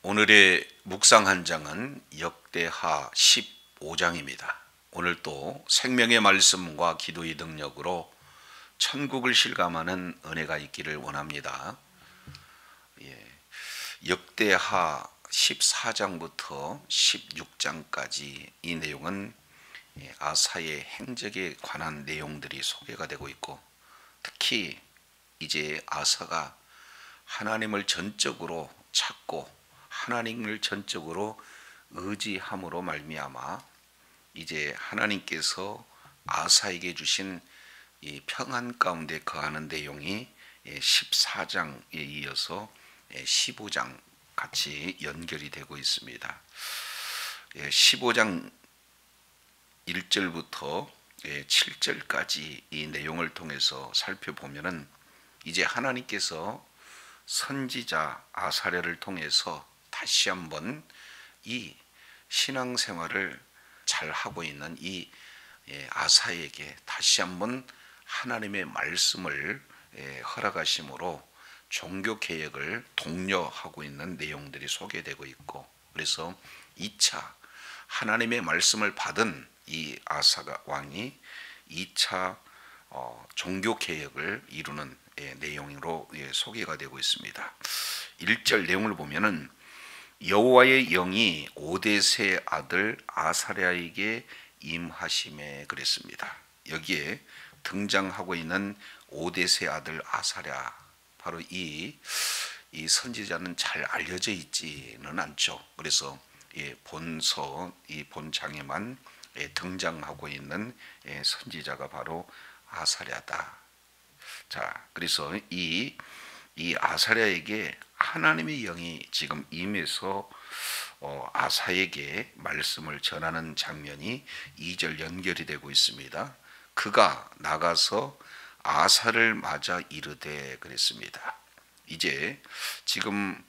오늘의 묵상 한 장은 역대하 15장입니다. 오늘 또 생명의 말씀과 기도의 능력으로 천국을 실감하는 은혜가 있기를 원합니다. 역대하 14장부터 16장까지 이 내용은 아사의 행적에 관한 내용들이 소개가 되고 있고, 특히 이제 아사가 하나님을 전적으로 찾고 하나님을 전적으로 의지함으로 말미암아 이제 하나님께서 아사에게 주신 이 평안 가운데 거하는 내용이 14장에 이어서 15장 같이 연결이 되고 있습니다. 15장 1절부터 7절까지 이 내용을 통해서 살펴보면은 이제 하나님께서 선지자 아사랴를 통해서 다시 한번 이 신앙생활을 잘 하고 있는 이 아사에게 다시 한번 하나님의 말씀을 허락하심으로 종교 개혁을 독려하고 있는 내용들이 소개되고 있고, 그래서 2차 하나님의 말씀을 받은 이 아사가 왕이 2차 종교 개혁을 이루는 내용으로 소개가 되고 있습니다. 1절 내용을 보면은 여호와의 영이 오뎃의 아들 아사랴에게 임하심에 그랬습니다. 여기에 등장하고 있는 오뎃의 아들 아사랴, 바로 이 선지자는 잘 알려져 있지는 않죠. 그래서 본서 이 본장에만 등장하고 있는 선지자가 바로 아사랴다. 자, 그래서 이 아사랴에게 하나님의 영이 지금 임해서 아사에게 말씀을 전하는 장면이 2절 연결이 되고 있습니다. 그가 나가서 아사를 맞아 이르되 그랬습니다. 이제 지금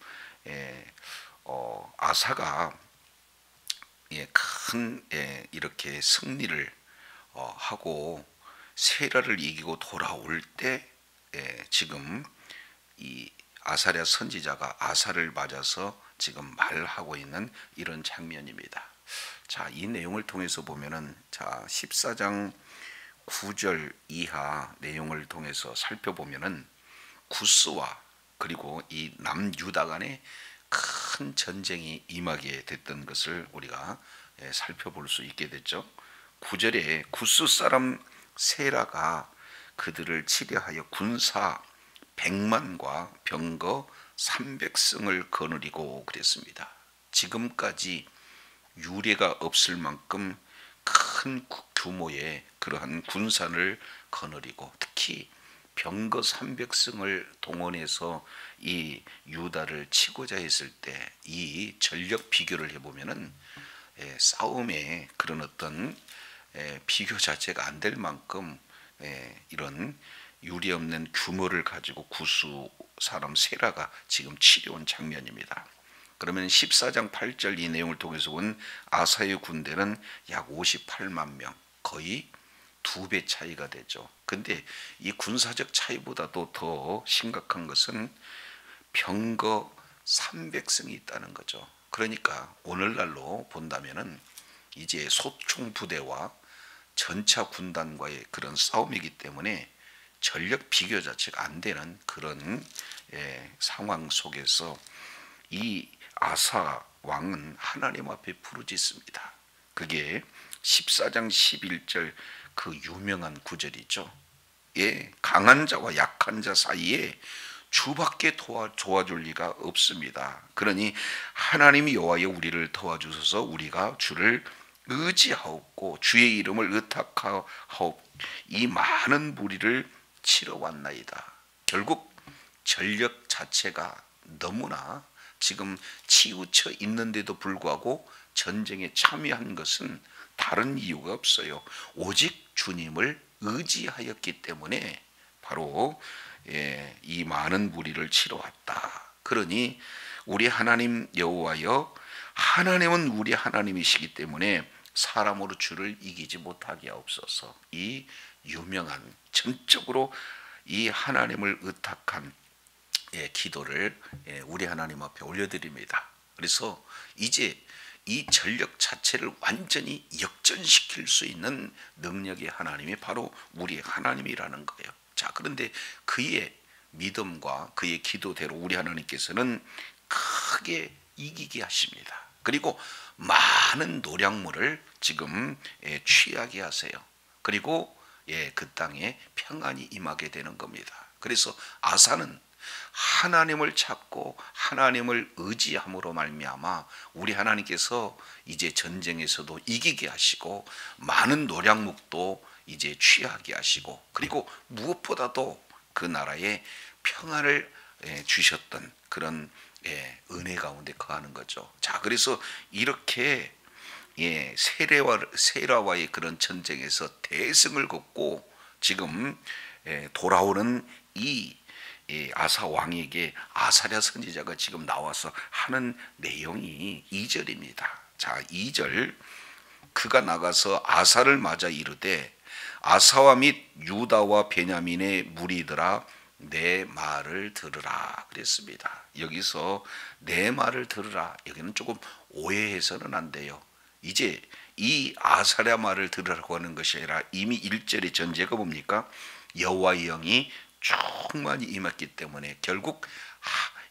아사가 큰 이렇게 승리를 하고 세라를 이기고 돌아올 때 지금 이 아사랴 선지자가 아사를 맞아서 지금 말하고 있는 이런 장면입니다. 자, 이 내용을 통해서 보면은, 자, 14장 9절 이하 내용을 통해서 살펴보면은 구스와 그리고 이 남유다 간에 큰 전쟁이 임하게 됐던 것을 우리가 살펴볼 수 있게 됐죠. 9절에 구스 사람 세라가 그들을 치려하여 군사 100만과 병거 300승을 거느리고 그랬습니다. 지금까지 유례가 없을 만큼 큰 규모의 그러한 군산을 거느리고, 특히 병거 300승을 동원해서 이 유다를 치고자 했을 때 이 전력 비교를 해보면은 싸움의 그런 어떤 비교 자체가 안 될 만큼 이런 유리 없는 규모를 가지고 구스 사람 세라가 지금 치려온 장면입니다. 그러면 14장 8절 이 내용을 통해서 본 아사의 군대는 약 58만 명, 거의 2배 차이가 되죠. 근데 이 군사적 차이보다도 더 심각한 것은 병거 300승이 있다는 거죠. 그러니까 오늘날로 본다면은 이제 소총 부대와 전차 군단과의 그런 싸움이기 때문에 전력 비교 자체가 안 되는 그런 상황 속에서 이 아사 왕은 하나님 앞에 부르짖습니다. 그게 14장 11절 그 유명한 구절이죠. 강한 자와 약한 자 사이에 주밖에 도와줄 리가 없습니다. 그러니 하나님이 여호와여 우리를 도와주소서. 우리가 주를 의지하옵고 주의 이름을 의탁하옵 이 많은 무리를 치러 왔나이다. 결국 전력 자체가 너무나 지금 치우쳐 있는데도 불구하고 전쟁에 참여한 것은 다른 이유가 없어요. 오직 주님을 의지하였기 때문에 바로 이 많은 무리를 치러 왔다. 그러니 우리 하나님 여호와여, 하나님은 우리 하나님이시기 때문에 사람으로 주를 이기지 못하게 하옵소서. 이 유명한 전적으로 이 하나님을 의탁한 기도를 우리 하나님 앞에 올려드립니다. 그래서 이제 이 전력 자체를 완전히 역전시킬 수 있는 능력의 하나님이 바로 우리의 하나님이라는 거예요. 자, 그런데 그의 믿음과 그의 기도대로 우리 하나님께서는 크게 이기게 하십니다. 그리고 많은 노량물을 지금 취하게 하세요. 그리고 그 땅에 평안이 임하게 되는 겁니다. 그래서 아사는 하나님을 찾고 하나님을 의지함으로 말미암아 우리 하나님께서 이제 전쟁에서도 이기게 하시고 많은 노량목도 이제 취하게 하시고, 그리고 무엇보다도 그 나라에 평안을 주셨던 그런 은혜 가운데 거하는 거죠. 자, 그래서 이렇게 세라와의 그런 전쟁에서 대승을 거두고 지금 돌아오는 이 아사 왕에게 아사랴 선지자가 지금 나와서 하는 내용이 2절입니다. 자, 2절, 그가 나가서 아사를 맞아 이르되 아사와 및 유다와 베냐민의 무리들아 내 말을 들으라 그랬습니다. 여기서 내 말을 들으라, 여기는 조금 오해해서는 안 돼요. 이제 이 아사랴 말을 들으라고 하는 것이 아니라 이미 1절의 전제가 뭡니까? 여호와의 영이 충만히 임했기 때문에 결국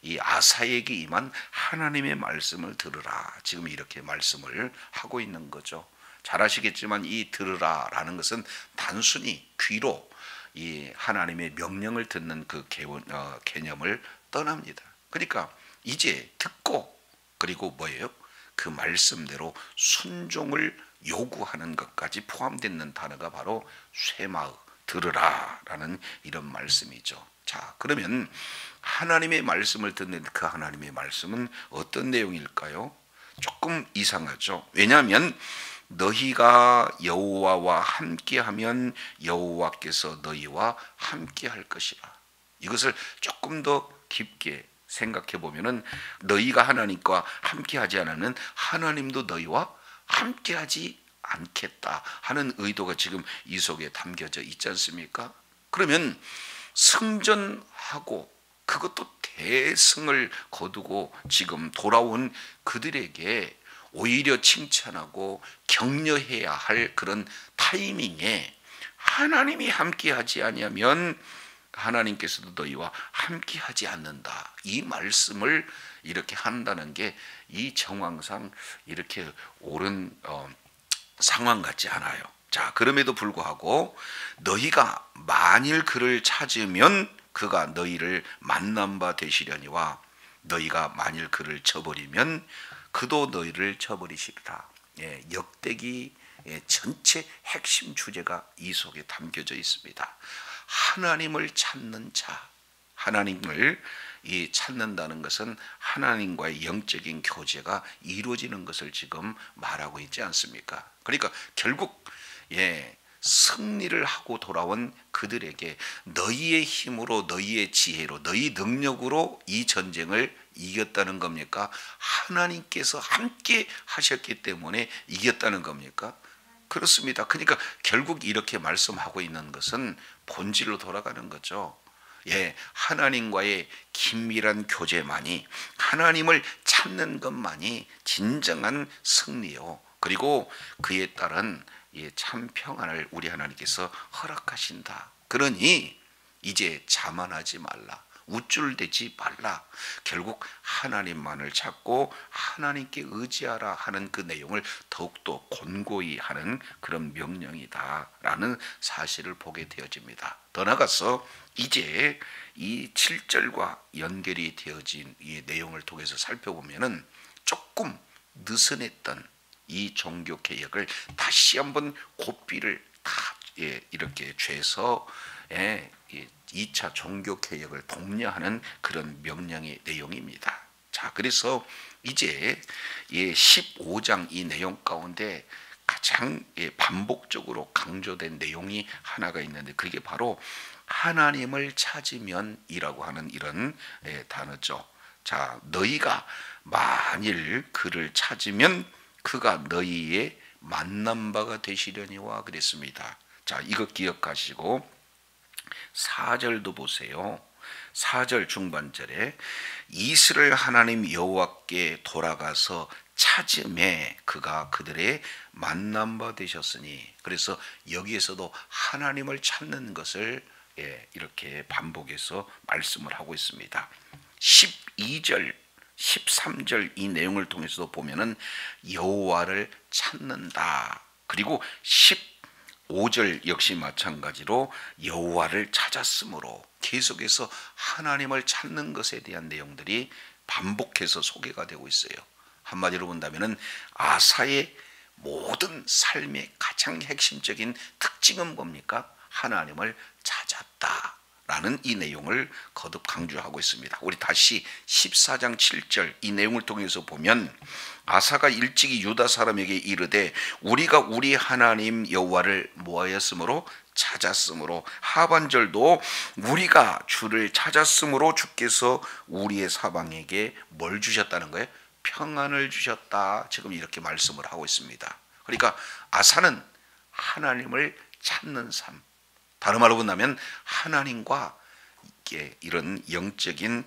이 아사에게 임한 하나님의 말씀을 들으라, 지금 이렇게 말씀을 하고 있는 거죠. 잘 아시겠지만 이 들으라라는 것은 단순히 귀로 이 하나님의 명령을 듣는 그 개념을 떠납니다. 그러니까 이제 듣고, 그리고 뭐예요? 그 말씀대로 순종을 요구하는 것까지 포함되는 단어가 바로 쇠마의, 들으라라는 이런 말씀이죠. 자, 그러면 하나님의 말씀을 듣는 그 하나님의 말씀은 어떤 내용일까요? 조금 이상하죠. 왜냐하면 너희가 여호와와 함께하면 여호와께서 너희와 함께할 것이라. 이것을 조금 더 깊게 생각해 보면은 너희가 하나님과 함께하지 않으면 하나님도 너희와 함께하지 않겠다 하는 의도가 지금 이 속에 담겨져 있지 않습니까? 그러면 승전하고 그것도 대승을 거두고 지금 돌아온 그들에게 오히려 칭찬하고 격려해야 할 그런 타이밍에 하나님이 함께하지 아니하면 하나님께서도 너희와 함께하지 않는다, 이 말씀을 이렇게 한다는 게 이 정황상 이렇게 옳은 상황 같지 않아요. 자, 그럼에도 불구하고 너희가 만일 그를 찾으면 그가 너희를 만난 바 되시려니와 너희가 만일 그를 쳐버리면 그도 너희를 쳐버리시리라. 역대기 전체 핵심 주제가 이 속에 담겨져 있습니다. 하나님을 찾는 자, 하나님을 찾는다는 것은 하나님과의 영적인 교제가 이루어지는 것을 지금 말하고 있지 않습니까? 그러니까 결국 승리를 하고 돌아온 그들에게 너희의 힘으로, 너희의 지혜로, 너희 능력으로 이 전쟁을 이겼다는 겁니까? 하나님께서 함께 하셨기 때문에 이겼다는 겁니까? 그렇습니다. 그러니까 결국 이렇게 말씀하고 있는 것은 본질로 돌아가는 거죠. 하나님과의 긴밀한 교제만이, 하나님을 찾는 것만이 진정한 승리요, 그리고 그에 따른 참 평안을 우리 하나님께서 허락하신다. 그러니 이제 자만하지 말라, 우쭐대지 말라. 결국 하나님만을 찾고 하나님께 의지하라 하는 그 내용을 더욱더 권고히 하는 그런 명령이다라는 사실을 보게 되어집니다. 더 나아가서 이제 이 7절과 연결이 되어진 이 내용을 통해서 살펴보면은 조금 느슨했던 이 종교개혁을 다시 한번 고삐를 다 이렇게 죄서 2차 종교개혁을 독려하는 그런 명령의 내용입니다. 자, 그래서 이제 15장 이 내용 가운데 가장 반복적으로 강조된 내용이 하나가 있는데 그게 바로 하나님을 찾으면이라고 하는 이런 단어죠. 자, 너희가 만일 그를 찾으면 그가 너희의 만난 바가 되시려니와 그랬습니다. 자, 이거 기억하시고 4절도 보세요. 4절 중반절에 이스라엘 하나님 여호와께 돌아가서 찾음에 그가 그들의 만남바 되셨으니, 그래서 여기에서도 하나님을 찾는 것을 이렇게 반복해서 말씀을 하고 있습니다. 12절 13절 이 내용을 통해서도 보면은 여호와를 찾는다. 그리고 15절 역시 마찬가지로 여호와를 찾았으므로, 계속해서 하나님을 찾는 것에 대한 내용들이 반복해서 소개가 되고 있어요. 한마디로 본다면은 아사의 모든 삶의 가장 핵심적인 특징은 뭡니까? 하나님을 찾았다라는 이 내용을 거듭 강조하고 있습니다. 우리 다시 14장 7절 이 내용을 통해서 보면, 아사가 일찍이 유다 사람에게 이르되 우리가 우리 하나님 여호와를 뭐하였으므로? 찾았으므로, 하반절도 우리가 주를 찾았으므로 주께서 우리의 사방에게 뭘 주셨다는 거예요? 평안을 주셨다. 지금 이렇게 말씀을 하고 있습니다. 그러니까 아사는 하나님을 찾는 삶, 다른 말로 본다면 하나님과 이런 영적인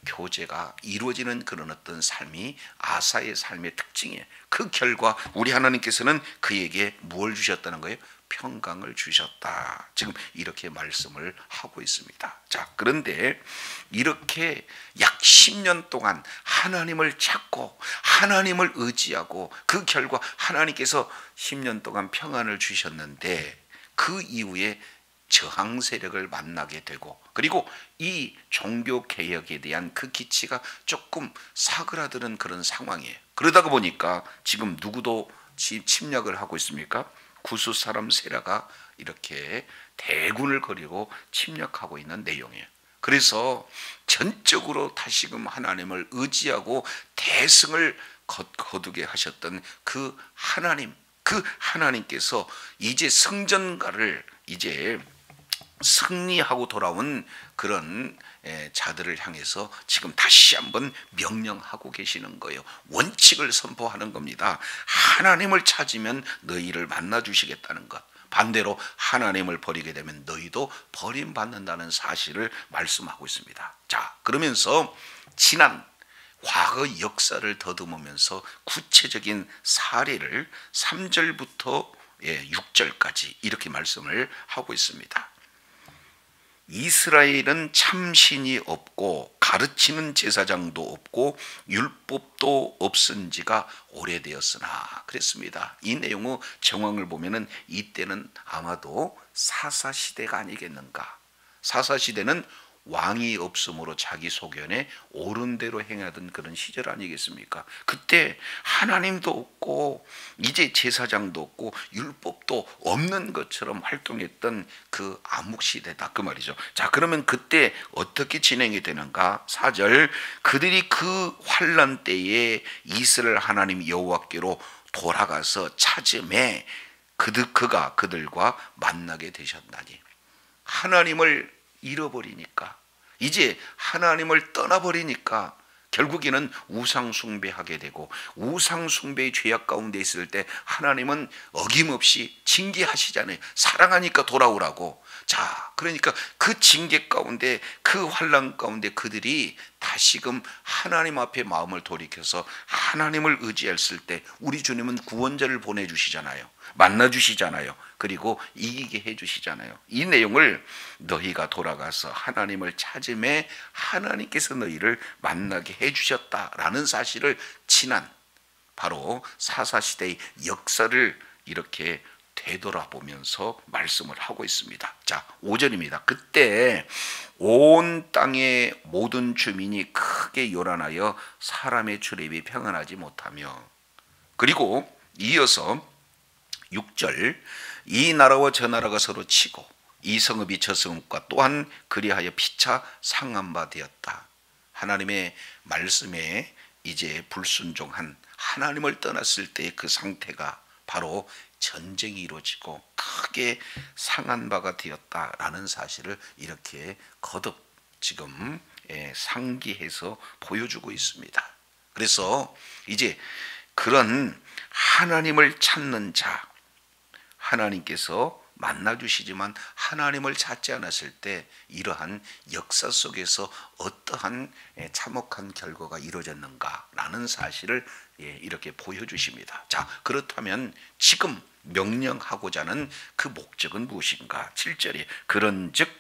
교제가 이루어지는 그런 어떤 삶이 아사의 삶의 특징이에요. 그 결과 우리 하나님께서는 그에게 무엇을 주셨다는 거예요? 평강을 주셨다. 지금 이렇게 말씀을 하고 있습니다. 자, 그런데 이렇게 약 10년 동안 하나님을 찾고 하나님을 의지하고 그 결과 하나님께서 10년 동안 평안을 주셨는데, 그 이후에 저항 세력을 만나게 되고, 그리고 이 종교 개혁에 대한 그 기치가 조금 사그라드는 그런 상황이에요. 그러다가 보니까 지금 누구도 침략을 하고 있습니까? 구스 사람 세라가 이렇게 대군을 거리고 침략하고 있는 내용이에요. 그래서 전적으로 다시금 하나님을 의지하고 대승을 거두게 하셨던 그 하나님께서 이제 승전가를 이제 승리하고 돌아온 그런 자들을 향해서 지금 다시 한번 명령하고 계시는 거예요. 원칙을 선포하는 겁니다. 하나님을 찾으면 너희를 만나 주시겠다는 것, 반대로 하나님을 버리게 되면 너희도 버림받는다는 사실을 말씀하고 있습니다. 자, 그러면서 지난 과거 역사를 더듬으면서 구체적인 사례를 3절부터 6절까지 이렇게 말씀을 하고 있습니다. 이스라엘은 참신이 없고 가르치는 제사장도 없고 율법도 없은 지가 오래되었으나 그랬습니다. 이 내용의 정황을 보면은 이때는 아마도 사사시대가 아니겠는가. 사사시대는 왕이 없으므로 자기 소견에 옳은 대로 행하던 그런 시절 아니겠습니까? 그때 하나님도 없고 이제 제사장도 없고 율법도 없는 것처럼 활동했던 그 암흑시대다, 그 말이죠. 자, 그러면 그때 어떻게 진행이 되는가? 4절, 그들이 그 환난 때에 이스라엘 하나님 여호와께로 돌아가서 찾음에 그가 그들과 만나게 되셨나니. 하나님을 잃어버리니까, 이제 하나님을 떠나버리니까 결국에는 우상숭배하게 되고, 우상숭배의 죄악 가운데 있을 때 하나님은 어김없이 징계하시잖아요. 사랑하니까 돌아오라고. 자, 그러니까 그 징계 가운데, 그 환난 가운데 그들이 다시금 하나님 앞에 마음을 돌이켜서 하나님을 의지했을 때 우리 주님은 구원자를 보내주시잖아요. 만나주시잖아요. 그리고 이기게 해주시잖아요. 이 내용을 너희가 돌아가서 하나님을 찾음에 하나님께서 너희를 만나게 해주셨다라는 사실을 지난 바로 사사시대의 역사를 이렇게 되돌아보면서 말씀을 하고 있습니다. 자, 5절입니다. 그때 온 땅의 모든 주민이 크게 요란하여 사람의 출입이 평안하지 못하며, 그리고 이어서 6절, 이 나라와 저 나라가 서로 치고 이 성읍이 저 성읍과 또한 그리하여 피차 상한 바 되었다. 하나님의 말씀에 이제 불순종한, 하나님을 떠났을 때의 그 상태가 바로 전쟁이 이루어지고 크게 상한 바가 되었다라는 사실을 이렇게 거듭 지금 상기해서 보여주고 있습니다. 그래서 이제 그런 하나님을 찾는 자, 하나님께서 만나 주시지만 하나님을 찾지 않았을 때 이러한 역사 속에서 어떠한 참혹한 결과가 이루어졌는가라는 사실을 이렇게 보여주십니다. 자, 그렇다면 지금 명령하고자 하는 그 목적은 무엇인가? 7절에 그런즉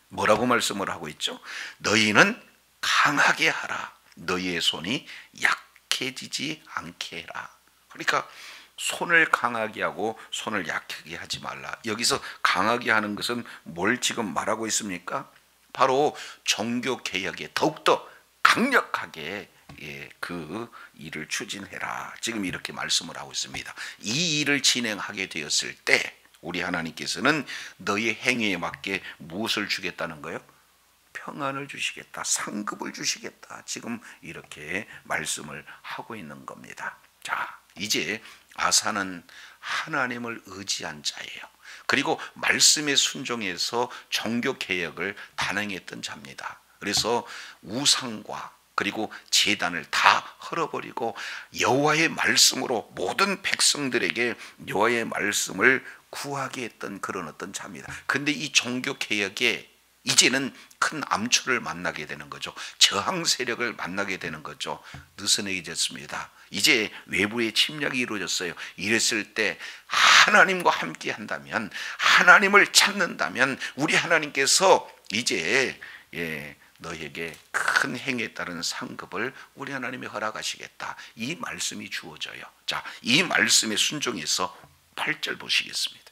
뭐라고 말씀을 하고 있죠? 너희는 강하게 하라. 너희의 손이 약해지지 않게 해라. 그러니까 손을 강하게 하고 손을 약하게 하지 말라. 여기서 강하게 하는 것은 뭘 지금 말하고 있습니까? 바로 종교개혁에 더욱더 강력하게 그 일을 추진해라. 지금 이렇게 말씀을 하고 있습니다. 이 일을 진행하게 되었을 때 우리 하나님께서는 너희 행위에 맞게 무엇을 주겠다는 거예요? 평안을 주시겠다. 상급을 주시겠다. 지금 이렇게 말씀을 하고 있는 겁니다. 자, 이제 아사는 하나님을 의지한 자예요. 그리고 말씀에 순종해서 종교개혁을 단행했던 자입니다. 그래서 우상과 그리고 제단을 다 헐어버리고 여호와의 말씀으로 모든 백성들에게 여호와의 말씀을 구하게 했던 그런 어떤 자입니다. 근데 이 종교개혁에 이제는 큰 암초를 만나게 되는 거죠. 저항 세력을 만나게 되는 거죠. 느슨해졌습니다. 이제 외부의 침략이 이루어졌어요. 이랬을 때 하나님과 함께 한다면, 하나님을 찾는다면 우리 하나님께서 이제 너에게 큰 행에 따른 상급을 우리 하나님이 허락하시겠다. 이 말씀이 주어져요. 자, 이 말씀에 순종해서 8절 보시겠습니다.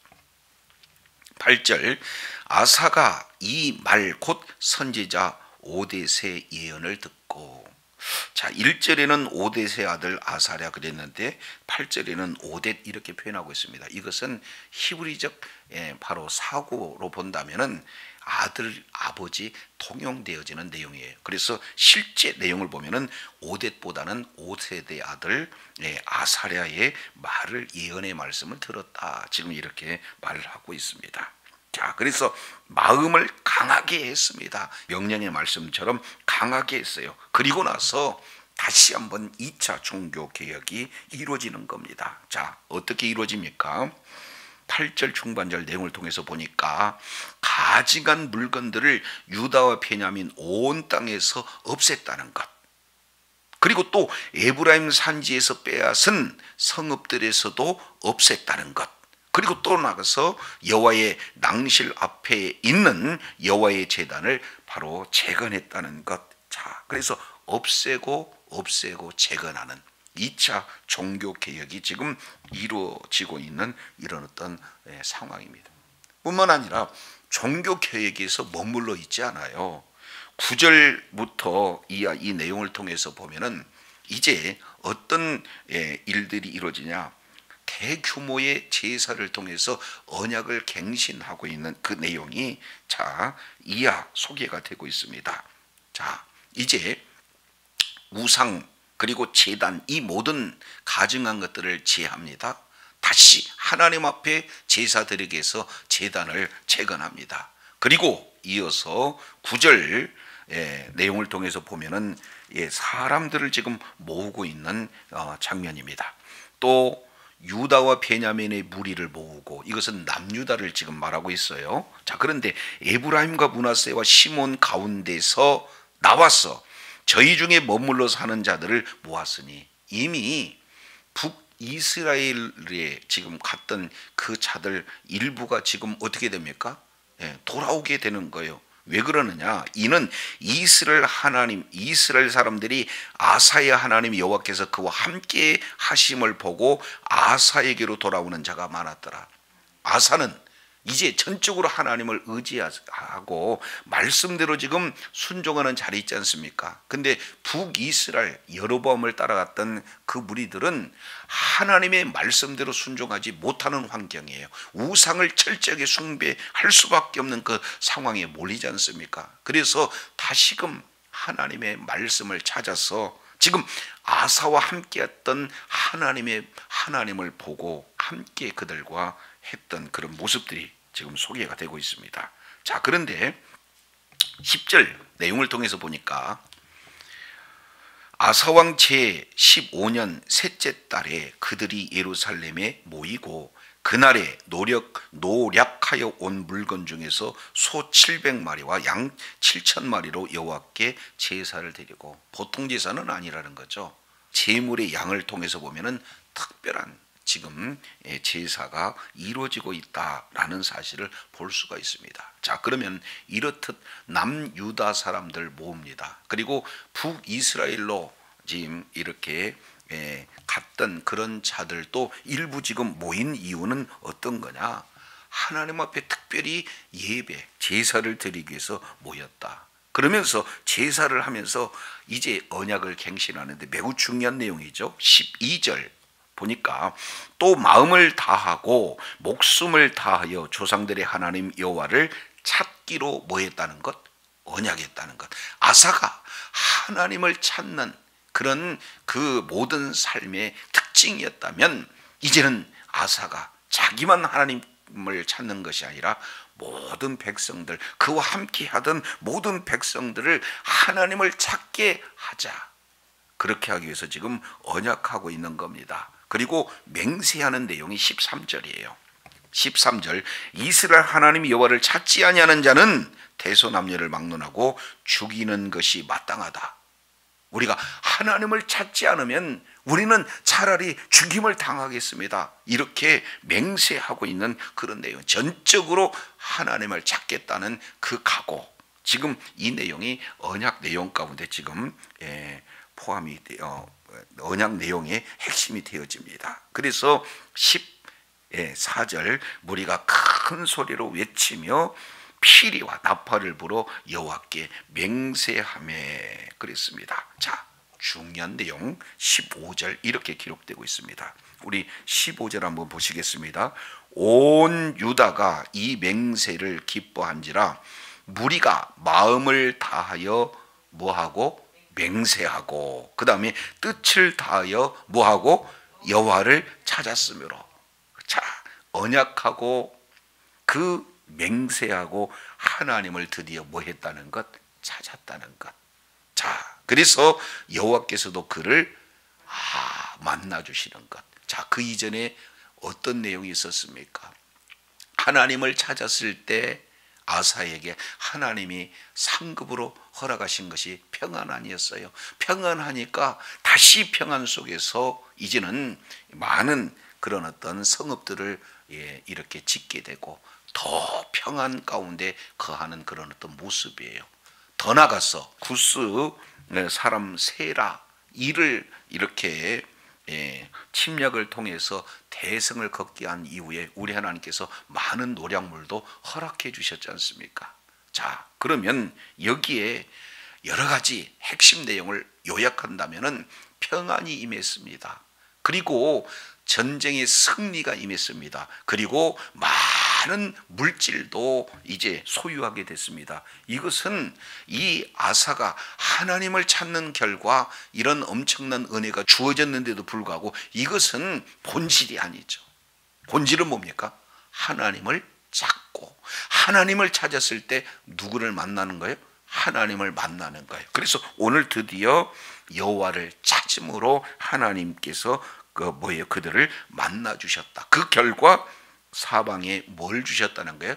8절 아사가 이 말 곧 선지자 오뎃의 예언을 듣고, 자 1절에는 오뎃의 아들 아사랴 그랬는데 8절에는 오뎃 이렇게 표현하고 있습니다. 이것은 히브리적 바로 사고로 본다면은 아들 아버지 통용되어지는 내용이에요. 그래서 실제 내용을 보면은 오뎃보다는 오세대 아들 아사랴의 말을 예언의 말씀을 들었다. 지금 이렇게 말을 하고 있습니다. 자, 그래서 마음을 강하게 했습니다. 명령의 말씀처럼 강하게 했어요. 그리고 나서 다시 한번 2차 종교개혁이 이루어지는 겁니다. 자, 어떻게 이루어집니까? 8절 중반절 내용을 통해서 보니까 가증한 물건들을 유다와 베냐민 온 땅에서 없앴다는 것, 그리고 또 에브라임 산지에서 빼앗은 성읍들에서도 없앴다는 것, 그리고 또 나가서 여호와의 낭실 앞에 있는 여호와의 제단을 바로 재건했다는 것. 자, 그래서 없애고 재건하는 2차 종교개혁이 지금 이루어지고 있는 이런 어떤 상황입니다. 뿐만 아니라 종교개혁에서 머물러 있지 않아요. 9절부터 이 내용을 통해서 보면은 이제 어떤 일들이 이루어지냐, 대규모의 제사를 통해서 언약을 갱신하고 있는 그 내용이 자 이하 소개가 되고 있습니다. 자, 이제 우상 그리고 제단 이 모든 가증한 것들을 제합니다. 다시 하나님 앞에 제사 드리기 위해서 제단을 재건합니다. 그리고 이어서 9절 내용을 통해서 보면은 사람들을 지금 모으고 있는 장면입니다. 또 유다와 베냐민의 무리를 모으고, 이것은 남유다를 지금 말하고 있어요. 자, 그런데 에브라임과 므낫세와 시몬 가운데서 나와서 저희 중에 머물러 사는 자들을 모았으니, 이미 북이스라엘에 지금 갔던 그 자들 일부가 지금 어떻게 됩니까? 돌아오게 되는 거예요. 왜 그러느냐? 이는 이스라엘 사람들이 아사의 하나님 여호와께서 그와 함께 하심을 보고 아사에게로 돌아오는 자가 많았더라. 아사는 이제 전적으로 하나님을 의지하고 말씀대로 지금 순종하는 자리 있지 않습니까? 근데 북이스라엘 여로보암을 따라갔던 그 무리들은 하나님의 말씀대로 순종하지 못하는 환경이에요. 우상을 철저하게 숭배할 수밖에 없는 그 상황에 몰리지 않습니까? 그래서 다시금 하나님의 말씀을 찾아서 지금 아사와 함께했던 하나님을 보고 함께 그들과 했던 그런 모습들이 지금 소개가 되고 있습니다. 자, 그런데 10절 내용을 통해서 보니까 아사왕 제 15년 셋째 달에 그들이 예루살렘에 모이고 그날에 노략하여 온 물건 중에서 소 700마리와 양 7,000마리로 여호와께 제사를 드리고, 보통 제사는 아니라는 거죠. 제물의 양을 통해서 보면은 특별한 지금 제사가 이루어지고 있다라는 사실을 볼 수가 있습니다. 자, 그러면 이렇듯 남유다 사람들 모읍니다. 그리고 북이스라엘로 지금 이렇게 갔던 그런 자들도 일부 지금 모인 이유는 어떤 거냐? 하나님 앞에 특별히 예배, 제사를 드리기 위해서 모였다. 그러면서 제사를 하면서 이제 언약을 갱신하는데 매우 중요한 내용이죠. 12절 보니까 또 마음을 다하고 목숨을 다하여 조상들의 하나님 여호와를 찾기로 뭐 했다는 것? 언약했다는 것. 아사가 하나님을 찾는 그런 그 모든 삶의 특징이었다면, 이제는 아사가 자기만 하나님을 찾는 것이 아니라 모든 백성들, 그와 함께 하던 모든 백성들을 하나님을 찾게 하자. 그렇게 하기 위해서 지금 언약하고 있는 겁니다. 그리고 맹세하는 내용이 13절이에요. 13절, 이스라엘 하나님 여호와를 찾지 아니하는 자는 대소남녀를 막론하고 죽이는 것이 마땅하다. 우리가 하나님을 찾지 않으면 우리는 차라리 죽임을 당하겠습니다. 이렇게 맹세하고 있는 그런 내용, 전적으로 하나님을 찾겠다는 그 각오, 지금 이 내용이 언약 내용 가운데 지금 포함이 되어 언약 내용의 핵심이 되어집니다. 그래서 14절, 무리가 큰 소리로 외치며 피리와 나팔을 불어 여호와께 맹세하며 그랬습니다. 자, 중요한 내용 15절 이렇게 기록되고 있습니다. 우리 15절 한번 보시겠습니다. 온 유다가 이 맹세를 기뻐한지라 무리가 마음을 다하여 뭐하고? 맹세하고, 그 다음에 뜻을 다하여 뭐하고? 여호와를 찾았으므로. 자, 언약하고 그 맹세하고 하나님을 드디어 뭐 했다는 것? 찾았다는 것. 자, 그래서 여호와께서도 그를 만나 주시는 것. 자, 그 이전에 어떤 내용이 있었습니까? 하나님을 찾았을 때 아사에게 하나님이 상급으로 허락하신 것이 평안 아니었어요. 평안하니까 다시 평안 속에서 이제는 많은 그런 어떤 성읍들을 이렇게 짓게 되고 더 평안 가운데 거하는 그런 어떤 모습이에요. 더 나가서 구스 사람 세라 이를 이렇게 침략을 통해서 대성을 걷게 한 이후에 우리 하나님께서 많은 노량물도 허락해 주셨지 않습니까? 자, 그러면 여기에 여러 가지 핵심 내용을 요약한다면은 평안이 임했습니다. 그리고 전쟁의 승리가 임했습니다. 그리고 많은 물질도 이제 소유하게 됐습니다. 이것은 이 아사가 하나님을 찾는 결과 이런 엄청난 은혜가 주어졌는데도 불구하고 이것은 본질이 아니죠. 본질은 뭡니까? 하나님을 찾고 하나님을 찾았을 때 누구를 만나는 거예요? 하나님을 만나는 거예요. 그래서 오늘 드디어 여호와를 찾음으로 하나님께서 그들을 만나 주셨다. 그 결과 사방에 뭘 주셨다는 거예요?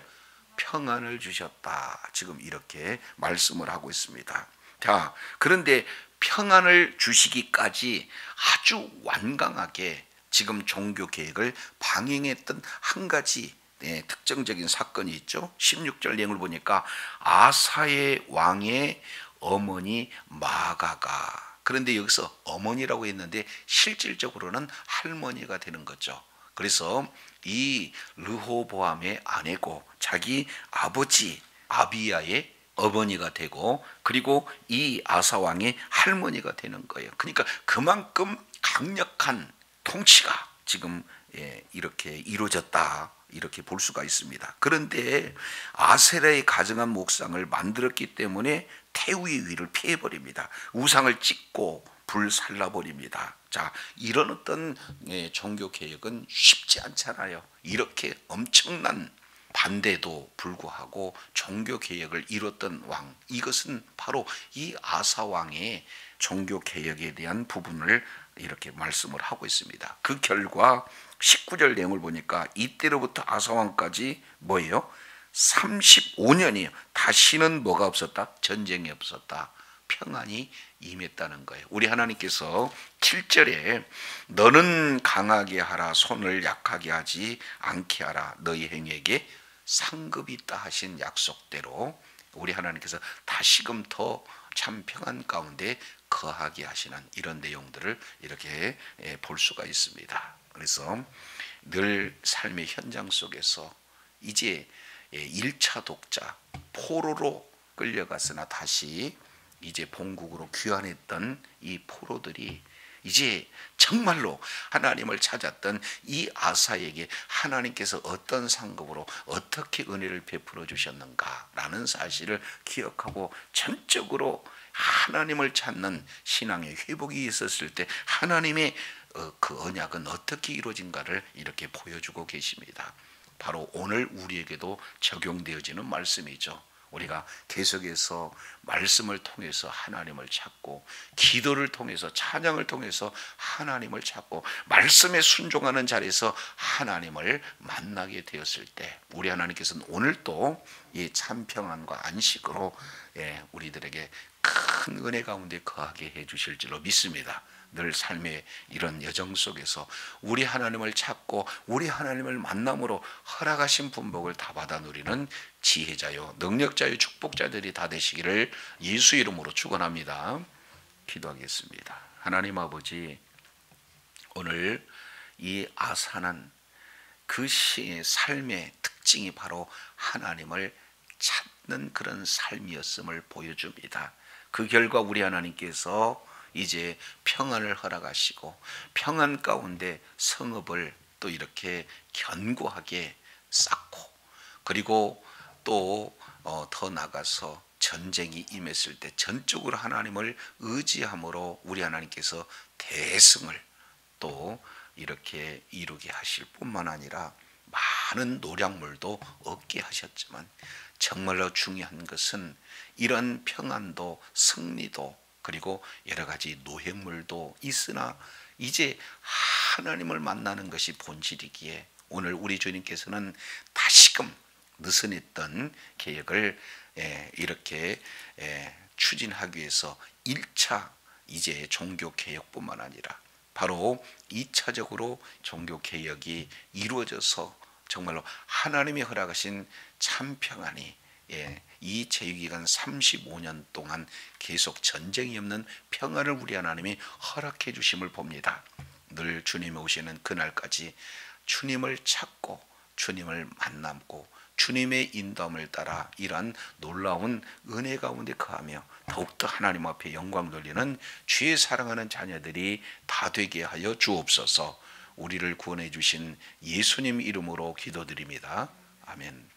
평안을 주셨다. 지금 이렇게 말씀을 하고 있습니다. 자, 그런데 평안을 주시기까지 아주 완강하게 지금 종교 계획을 방행했던 한 가지 특정적인 사건이 있죠. 16절 내용을 보니까 아사의 왕의 어머니 마가가, 그런데 여기서 어머니라고 했는데 실질적으로는 할머니가 되는 거죠. 그래서 이 르호보암의 아내고 자기 아버지 아비야의 어머니가 되고 그리고 이 아사 왕의 할머니가 되는 거예요. 그러니까 그만큼 강력한 통치가 지금 이렇게 이루어졌다, 이렇게 볼 수가 있습니다. 그런데 아세라의 가증한 목상을 만들었기 때문에 태우의 위를 피해버립니다. 우상을 찍고 불살라버립니다. 자, 이런 어떤 종교 개혁은 쉽지 않잖아요. 이렇게 엄청난 반대도 불구하고 종교 개혁을 이뤘던 왕, 이것은 바로 이 아사 왕의 종교 개혁에 대한 부분을 이렇게 말씀을 하고 있습니다. 그 결과 19절 내용을 보니까 이때로부터 아사왕까지 뭐예요? 35년이에요. 다시는 뭐가 없었다? 전쟁이 없었다. 평안이 임했다는 거예요. 우리 하나님께서 7절에 너는 강하게 하라, 손을 약하게 하지 않게 하라, 너희 행위에게 상급이 있다 하신 약속대로 우리 하나님께서 다시금 더 참 평안 가운데 거하게 하시는 이런 내용들을 이렇게 볼 수가 있습니다. 그래서 늘 삶의 현장 속에서 이제 1차 독자 포로로 끌려갔으나 다시 이제 본국으로 귀환했던 이 포로들이 이제 정말로 하나님을 찾았던 이 아사에게 하나님께서 어떤 상급으로 어떻게 은혜를 베풀어 주셨는가라는 사실을 기억하고 전적으로 하나님을 찾는 신앙의 회복이 있었을 때 하나님의 그 언약은 어떻게 이루어진가를 이렇게 보여주고 계십니다. 바로 오늘 우리에게도 적용되어지는 말씀이죠. 우리가 계속해서 말씀을 통해서 하나님을 찾고 기도를 통해서 찬양을 통해서 하나님을 찾고 말씀에 순종하는 자리에서 하나님을 만나게 되었을 때 우리 하나님께서는 오늘도 이 참 평안과 안식으로 우리들에게 큰 은혜 가운데 거하게 해 주실 줄로 믿습니다. 늘 삶의 이런 여정 속에서 우리 하나님을 찾고 우리 하나님을 만남으로 허락하신 분복을 다 받아 누리는 지혜자요 능력자요 축복자들이 다 되시기를 예수 이름으로 축원합니다. 기도하겠습니다. 하나님 아버지, 오늘 이 아사는 그 삶의 특징이 바로 하나님을 찾는 그런 삶이었음을 보여줍니다. 그 결과 우리 하나님께서 이제 평안을 허락하시고 평안 가운데 성읍을 또 이렇게 견고하게 쌓고 그리고 또 더 나가서 전쟁이 임했을 때 전적으로 하나님을 의지함으로 우리 하나님께서 대승을 또 이렇게 이루게 하실 뿐만 아니라 많은 노량물도 얻게 하셨지만 정말로 중요한 것은 이런 평안도 승리도 그리고 여러 가지 노획물도 있으나 이제 하나님을 만나는 것이 본질이기에 오늘 우리 주님께서는 다시금 느슨했던 계획을 이렇게 추진하기 위해서 1차 이제 종교개혁뿐만 아니라 바로 2차적으로 종교개혁이 이루어져서 정말로 하나님이 허락하신 참 평안이 이 제위기간 35년 동안 계속 전쟁이 없는 평안을 우리 하나님이 허락해 주심을 봅니다. 늘 주님이 오시는 그날까지 주님을 찾고 주님을 만남고 주님의 인도함을 따라 이러한 놀라운 은혜 가운데 거하며 더욱더 하나님 앞에 영광 돌리는 주의 사랑하는 자녀들이 다 되게 하여 주옵소서. 우리를 구원해 주신 예수님 이름으로 기도드립니다. 아멘.